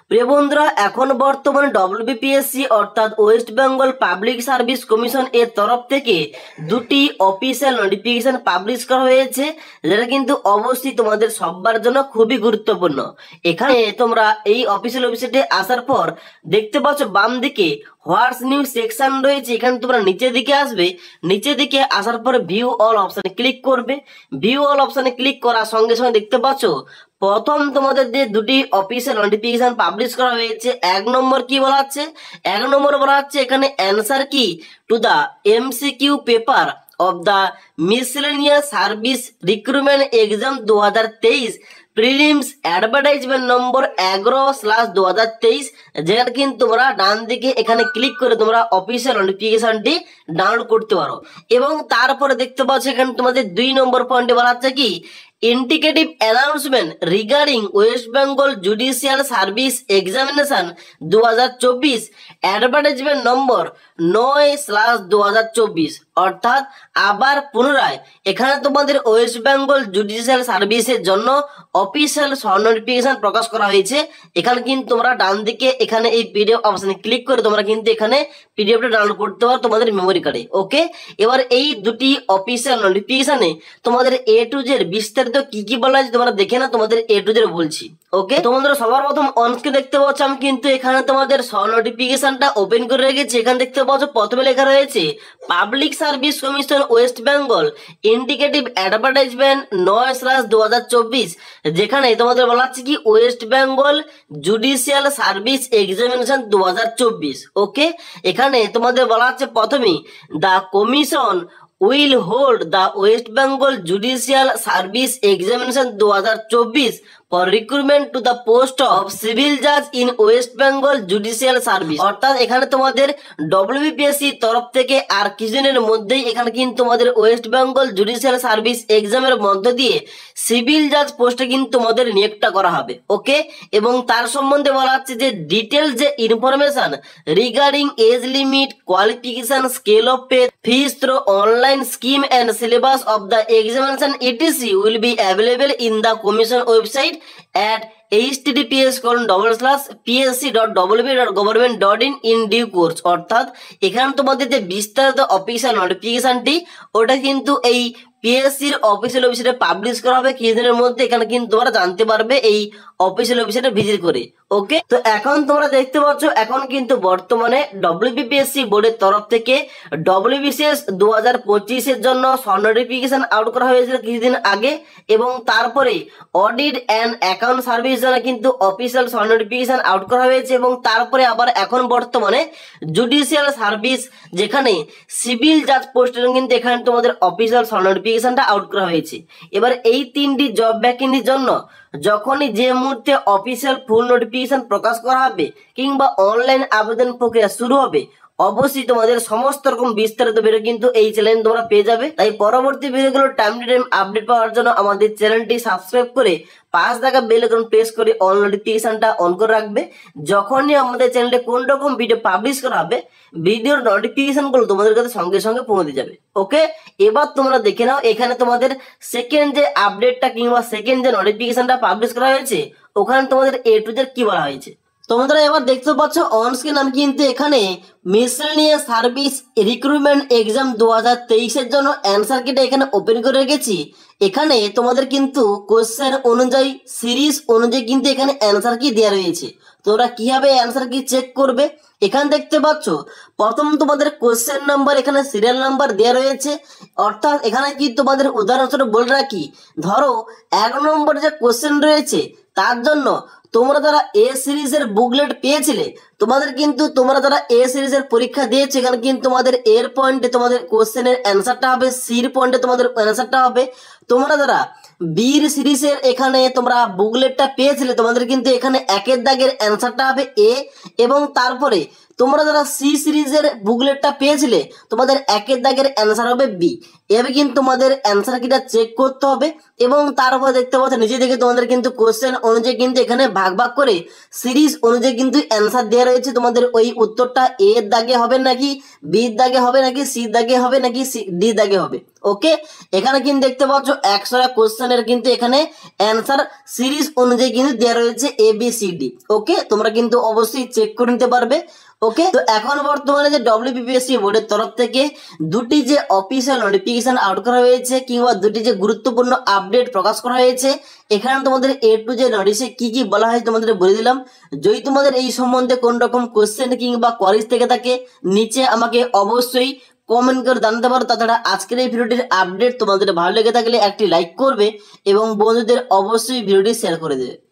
প্রিয় বন্ধুরা, এখন বর্তমানে ডব্লিউবিপিএসসি অর্থাৎ West Bengal public service commission এর তরফ থেকে দুটি অফিসিয়াল নোটিফিকেশন পাবলিশ করা হয়েছে, যেটা কিন্তু অবশ্যই তোমাদের সবার জন্য খুবই গুরুত্বপূর্ণ। এখানে তোমরা এই অফিসিয়াল ওয়েবসাইটে আসার পর দেখতে পাচ্ছ বাম দিকে হোয়াটস নিউ সেকশন রয়েছে। এখানে তোমরা নিচের দিকে আসবে, নিচের দিকে আসার পরে ভিউ অল অপশনে ক্লিক করবে। ভিউ অল অপশনে ক্লিক করার সঙ্গে সঙ্গে দেখতে পাচ্ছ প্রথম তোমাদের যে দুটি অফিসিয়াল নোটিফিকেশন পাবলিশ করা হয়েছে, এক নম্বর কি বলা হচ্ছে, এক নম্বর বলা হচ্ছে এখানে answer key to the MCQ paper of the miscellaneous service recruitment exam 2023 prelims advertisement number 11/2023, যেটা কিন্তু তোমরা ডান দিকে এখানে ক্লিক করে তোমরা অফিসিয়াল নোটিফিকেশনটি ডাউনলোড করতে পারো। এবং তারপরে দেখতে পাচ্ছ এখানে তোমাদের 2 নম্বর পয়েন্টে বলা হচ্ছে কি indicative announcement regarding West Bengal judicial service examination 2024 advertisement নম্বর 9/2024। অর্থাৎ আবার পুনরায় এখানে তোমাদের ওয়েস্ট বেঙ্গল জুডিশিয়াল সার্ভিসের জন্য অফিসিয়াল নোটিফিকেশন প্রকাশ করা হয়েছে। এখানে কিন্তু তোমরা ডান দিকে এখানে এই পিডিএফ অপশনে ক্লিক করে তোমরা কিন্তু এখানে পিডিএফটা ডাউনলোড করতে পারো তোমাদের মেমোরি কার্ডে। ওকে, এবার এই দুটি অফিসিয়াল নোটিফিকেশনে তোমাদের এ টু জেড বিস্তারিত কি কি বলা আছে তোমরা দেখে না, তোমাদের এ টু জেড বলছি। ওকে, তোমাদের সবার প্রথম অনস্ক্রিন দেখতে পাচ্ছ আমি কিন্তু এখানে তোমাদের নোটিফিকেশনটা ওপেন করে রেখেছি। এখানে দেখতে পাচ্ছ প্রথমে লেখা রয়েছে public service commission West Bengal indicative advertisement 9/2024, যেখানে তোমাদের বলা হচ্ছে কি West Bengal judicial service examination 2024। ওকে, এখানে তোমাদের বলা হচ্ছে প্রথমেই the commission will hold the West Bengal Judicial Service Examination 2024 for recruitment to the post of civil judge in West Bengal Judicial Service। অর্থাৎ এখানে তোমাদের ডব্লিউবিপিএসসি তরফ থেকে আর কিছুদিনের মধ্যেই এখানে কিন্তু তোমাদের ওয়েস্ট বেঙ্গল জুডিশিয়াল সার্ভিস এক্সামের মধ্য দিয়ে সিভিল জাজ পোস্টে কিন্তু তোমাদের নিয়োগটা করা হবে। ওকে, এবং তার সম্বন্ধে বলা হচ্ছে যে ডিটেলস যে information regarding age limit, qualification, scale of pay, fees through online scheme and syllabus of the examination etc will be available in the commission website at https://psc.wb.government.in in due course। অর্থাৎ এখানে তোমাদের যে বিস্তারিত official নোটিফিকেশনটি ওটা কিন্তু এই পিএসসির official ওয়েবসাইটে publish করা হবে কিছুদিনের মধ্যে। এখানে কিন্তু তোমরা জানতে পারবে এই অফিসিয়াল ওয়েবসাইটে ভিজিট করে। ওকে, তো এখন তোমরা দেখতে পাচ্ছ এখন কিন্তু বর্তমানে ডব্লিউবিপিএসসি বোর্ডের তরফ থেকে ডব্লিউবিসিএস 2025 এর জন্য নোটিফিকেশন আউট করা হয়েছিল কিছুদিন আগে, এবং তারপরে অডিট অ্যান্ড অ্যাকাউন্ট সার্ভিস জন্য কিন্তু অফিসিয়াল নোটিফিকেশন আউট করা হয়েছে, এবং তারপরে আবার এখন বর্তমানে জুডিশিয়াল সার্ভিস যেখানে সিভিল জাজ পোস্টের কিন্তু এখানে তোমাদের অফিসিয়াল নোটিফিকেশনটা আউট করা হয়েছে। এবার এই তিনটি জব ভ্যাকেন্সির জন্য যখনই যে মুহূর্তে অফিসিয়াল ফুল নোটিফিকেশন প্রকাশ করা হবে কিংবা অনলাইন আবেদন প্রক্রিয়া শুরু হবে, অবশ্যই তোমাদের সমস্ত রকম বিস্তারিত ভিডিও কিন্তু এই চ্যানেলে তোমরা পেয়ে যাবে। তাই পরবর্তী ভিডিওগুলো টাইম টু টাইম আপডেট পাওয়ার জন্য আমাদের চ্যানেলটি সাবস্ক্রাইব করে পাশ থাকা বেল আইকন প্রেস করে অল নোটিফিকেশনটা অন করে রাখবে। যখনই আমাদের চ্যানেলে কোন রকম ভিডিও পাবলিশ করা হবে, ভিডিওর নোটিফিকেশনগুলো তোমাদের কাছে সঙ্গে সঙ্গে পৌঁছে যাবে। ওকে, এবার তোমরা দেখে নাও এখানে তোমাদের সেকেন্ড যে আপডেটটা কিংবা সেকেন্ড যে নোটিফিকেশনটা পাবলিশ করা হয়েছে ওখানে তোমাদের এ টু জেড কি বলা হয়েছে তোমরা এবার দেখতে পাচ্ছ অন স্ক্রিন। আমি কিন্তু এখানে মিসলেনিয়াস সার্ভিস রিক্রুটমেন্ট এক্সাম 2023 এর জন্য অ্যান্সার কিটা এখানে ওপেন করে রেখেছি। এখানে তোমাদের কিন্তু কোশ্চেন অনুযায়ী সিরিজ অনুযায়ী কিন্তু এখানে অ্যান্সার কি দেওয়া রয়েছে। তোমরা কিভাবে অ্যান্সার কি চেক করবে, এখানে দেখতে পাচ্ছ প্রথম তোমাদের কোশ্চেন নাম্বার এখানে সিরিয়াল নাম্বার দেওয়া রয়েছে। অর্থাৎ এখানে কি তোমাদের উদাহরণস্বরূপ বলে রাখি, ধরো 1 নম্বর যে কোশ্চেন রয়েছে তার জন্য তোমরা যারা এ সিরিজের বুকলেট পেয়েছিলে তোমরা যারা এ সিরিজের পরীক্ষা দিয়েছো এখানে কিন্তু তোমাদের এর পয়েন্টে তোমাদের কোশ্চেনের অ্যান্সারটা হবে, সির পয়েন্টে তোমাদের অ্যান্সারটা হবে। তোমরা যারা বীর সিরিজের এখানে তোমরা বুকলেটটা পেয়েছিলে তোমাদের কিন্তু এখানে 1 দাগের অ্যান্সারটা হবে এ, এবং তারপরে তোমরা যারা সি সিরিজের বুকলেটটা পেয়েছিলে তোমাদের 1 দাগের অ্যান্সার হবে বি। এভাবে কিন্তু তোমাদের অ্যান্সার কিটা চেক করতে হবে, এবং তারপর দেখতে পাচ্ছ নিচে দিকে তোমাদের কিন্তু কোশ্চেন অনুযায়ী কিন্তু এখানে ভাগ ভাগ করে সিরিজ অনুযায়ী কিন্তু অ্যান্সার দেওয়া রয়েছে। তোমাদের ওই উত্তরটা এ দাগে হবে নাকি বি দাগে হবে নাকি সি দাগে হবে নাকি ডি দাগে হবে। ওকে, এখানে কিন্তু দেখতে পাচ্ছ 100টা কোশ্চেনের কিন্তু এখানে অ্যান্সার সিরিজ অনুযায়ী কিন্তু দেওয়া রয়েছে ABCD। ওকে, তোমরা কিন্তু অবশ্যই চেক করে নিতে পারবে। ওকে, তো এখন বর্তমানে যে WBPSC বোর্ডের তরফ থেকে দুটি যে অফিসিয়াল নোটিফিকেশন আউট করা হয়েছে কিংবা দুটি যে গুরুত্বপূর্ণ আপডেট প্রকাশ করা হয়েছে, এখানে তোমাদের A to Z নোটিশে কি কি বলা হয় তোমাদের বলে দিলাম। যদি তোমাদের এই সম্বন্ধে কোন রকম কোশ্চেন কিংবা কোয়ারিজ থেকে থাকে নিচে আমাকে অবশ্যই কমেন্ট করে জানাতে পারো। তাছাড়া আজকের এই ভিডিওটির আপডেট তোমাদের ভালো লেগে থাকলে একটি লাইক করবে এবং বন্ধুদের অবশ্যই ভিডিওটি শেয়ার করে দেবে।